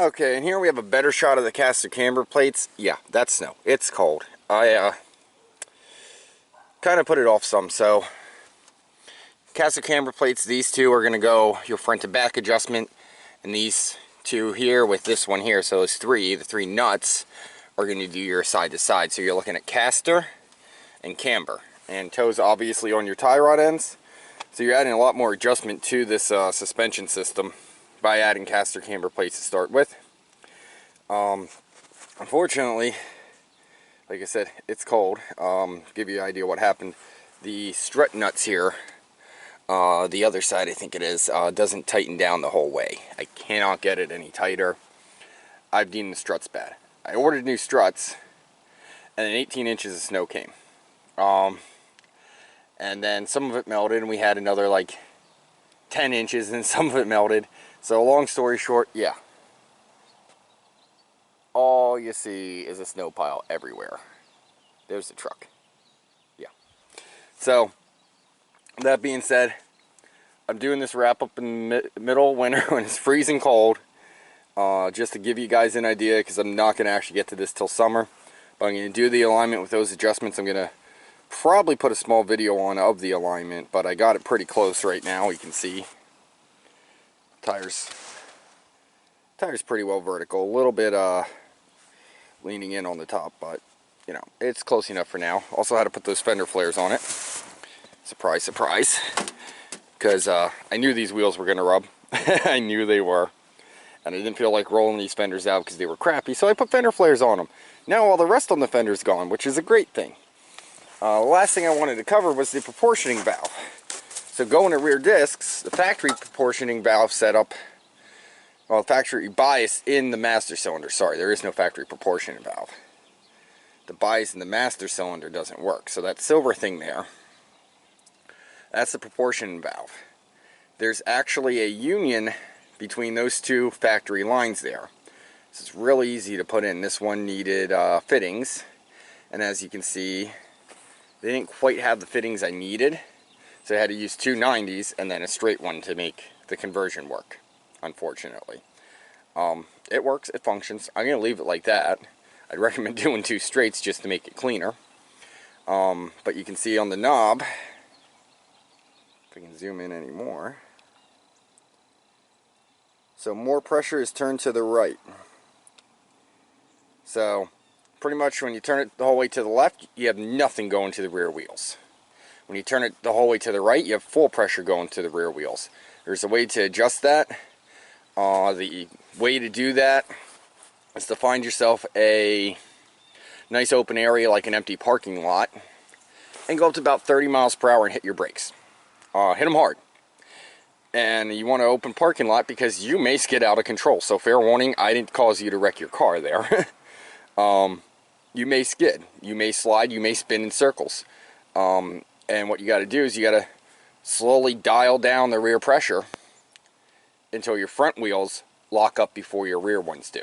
Okay, and here we have a better shot of the caster camber plates. Yeah, that's snow. It's cold. I kind of put it off some, so caster camber plates, these two are going to go your front to back adjustment, and these two here with this one here, so those three, the three nuts, are going to do your side to side. So you're looking at caster and camber, and toes obviously on your tie rod ends. So you're adding a lot more adjustment to this suspension system by adding caster camber plates to start with. Unfortunately, like I said, it's cold. Give you an idea what happened. The strut nuts here, the other side I think it is, doesn't tighten down the whole way. I cannot get it any tighter. I've deemed the struts bad. I ordered new struts, and then 18 inches of snow came. And then some of it melted, and we had another like 10 inches, and some of it melted. So long story short, yeah. All you see is a snow pile everywhere. There's the truck. Yeah. So, that being said, I'm doing this wrap up in the middle of winter when it's freezing cold. Just to give you guys an idea, because I'm not going to actually get to this till summer. But I'm going to do the alignment with those adjustments. I'm going to probably put a small video on of the alignment, but I got it pretty close right now. You can see tires pretty well vertical, a little bit leaning in on the top, but you know, it's close enough for now. Also had to put those Fender Flares on it, surprise surprise, because I knew these wheels were gonna rub. I knew they were, and I didn't feel like rolling these fenders out because they were crappy, so I put Fender Flares on them. Now all the rest on the fender's gone, which is a great thing. The last thing I wanted to cover was the proportioning valve. So going to rear discs, the factory proportioning valve setup, well, factory bias in the master cylinder. Sorry, there is no factory proportioning valve. The bias in the master cylinder doesn't work. So that silver thing there, that's the proportioning valve. There's actually a union between those two factory lines there. So it's really easy to put in. This one needed fittings, and as you can see, they didn't quite have the fittings I needed, so I had to use two 90s and then a straight one to make the conversion work, unfortunately. It works, it functions. I'm going to leave it like that. I'd recommend doing two straights just to make it cleaner. But you can see on the knob, if I can zoom in any more, so more pressure is turned to the right. So pretty much when you turn it the whole way to the left, you have nothing going to the rear wheels. When you turn it the whole way to the right, you have full pressure going to the rear wheels. There's a way to adjust that. The way to do that is to find yourself a nice open area like an empty parking lot and go up to about 30 miles per hour and hit your brakes. Hit them hard. And you want an open parking lot because you may skid out of control. So fair warning, I didn't cause you to wreck your car there. You may skid, you may slide, you may spin in circles. And what you got to do is you got to slowly dial down the rear pressure until your front wheels lock up before your rear ones do.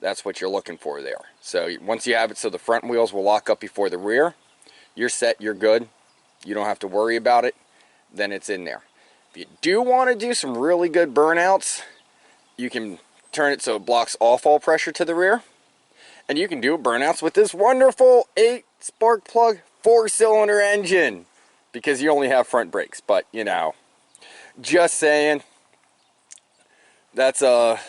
That's what you're looking for there. So once you have it so the front wheels will lock up before the rear, you're set, you're good. You don't have to worry about it. Then it's in there. If you do want to do some really good burnouts, you can turn it so it blocks all fall pressure to the rear. And you can do burnouts with this wonderful 8 spark plug 4-cylinder engine, because you only have front brakes. But you know, just saying, that's a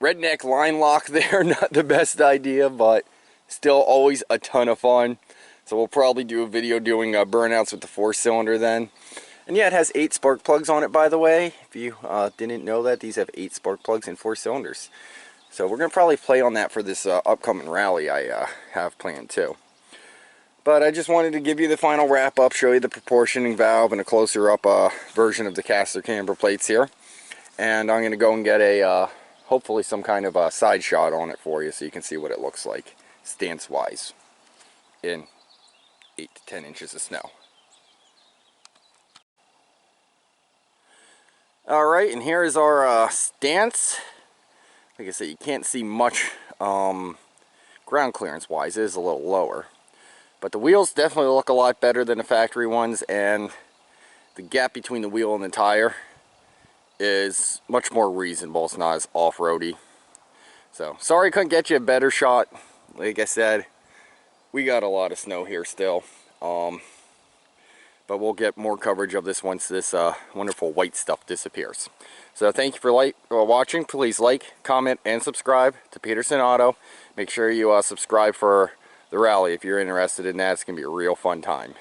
redneck line lock there. Not the best idea, but still always a ton of fun. So we'll probably do a video doing burnouts with the 4-cylinder then. And yeah, it has 8 spark plugs on it, by the way. If you didn't know that, these have 8 spark plugs and 4 cylinders. So we're going to probably play on that for this upcoming rally I have planned too. But I just wanted to give you the final wrap up, show you the proportioning valve and a closer up version of the caster camber plates here. And I'm going to go and get a, hopefully some kind of a side shot on it for you so you can see what it looks like stance wise in 8 to 10 inches of snow. Alright, and here is our stance. Like I said, you can't see much ground clearance wise. It is a little lower. But the wheels definitely look a lot better than the factory ones, and the gap between the wheel and the tire is much more reasonable. It's not as off-roady. So, sorry I couldn't get you a better shot. Like I said, we got a lot of snow here still. But we'll get more coverage of this once this wonderful white stuff disappears. So thank you for watching. Please like, comment, and subscribe to Peterson Auto. Make sure you subscribe for the rally if you're interested in that. It's going to be a real fun time.